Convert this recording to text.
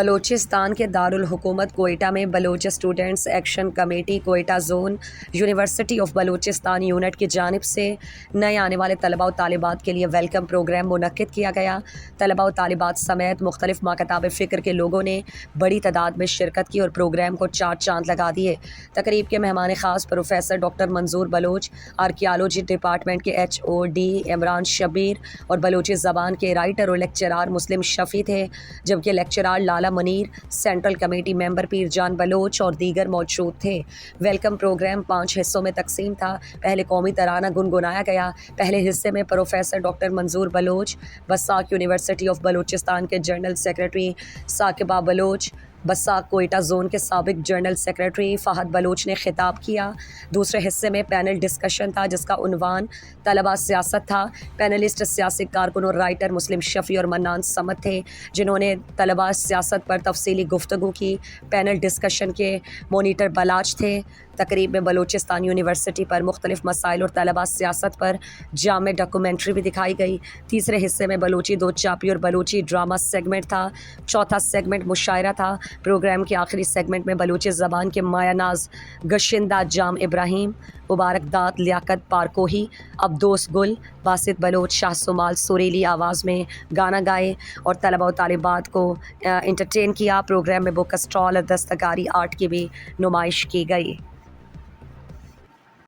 بلوچستان کے دارالحکومت کوئٹہ میں Baloch students action committee Quetta zone university of Balochistan unit کی جانب سے نئے آنے والے طلباء و طالبات کے لیے ویلکم پروگرام منعقد کیا گیا۔ طلباء و طالبات سمیت مختلف مکاتب فکر کے لوگوں نے بڑی تعداد میں شرکت کی اور پروگرام کو چار چاند لگا دیے۔ تقریب کے مہمان خاص professor doctor Manzoor Baloch, archaeology department کے HOD عمران شبیر اور بلوچی زبان کے رائٹر اور لیکچرار مسلم شفیع تھے، جبکہ لیکچرار لالا منیر، سینٹرل کمیٹی ممبر پیر جان بلوچ اور دیگر موجود تھے۔ ویلکم پروگرام 5 حصوں میں تقسیم تھا۔ پہلے قومی ترانہ گنگنایا گیا۔ پہلے حصے میں professor doctor Manzoor Baloch, BSAC university of Balochistan کے general secretary Saqiba Baloch, BSAC Quetta zone کے سابق جنرل سیکرٹری فہد بلوچ نے خطاب کیا۔ دوسرے حصے میں پینل ڈسکشن تھا جس کا عنوان طلبہ سیاست تھا۔ پینلسٹ سیاسی کارکن اور رائٹر مسلم شفیع اور منان صمد تھے، جنہوں نے طلبہ سیاست پر تفصیلی گفتگو کی۔ پینل ڈسکشن کے مونیٹر بلاچ تھے۔ تقریب میں بلوچستان یونیورسٹی پر مختلف مسائل اور طلبہ سیاست پر جامع ڈاکومنٹری بھی دکھائی گئی۔ تیسرے حصے میں بلوچی دو چاپی اور بلوچی ڈرامہ سیگمنٹ تھا۔ چوتھا سیگمنٹ مشاعرہ تھا۔ پروگرام کے آخری سیگمنٹ میں بلوچی زبان کے مایہ ناز گشندہ جام ابراہیم، مبارک دات لیاقت پارکوہی، عبدوس گل، باسط بلوچ شاہ سمال سریلی آواز میں گانا گائے اور طلبہ و طالبات کو انٹرٹین کیا۔ پروگرام میں بک اسٹال اور دستکاری آرٹ کی بھی نمائش کی گئی۔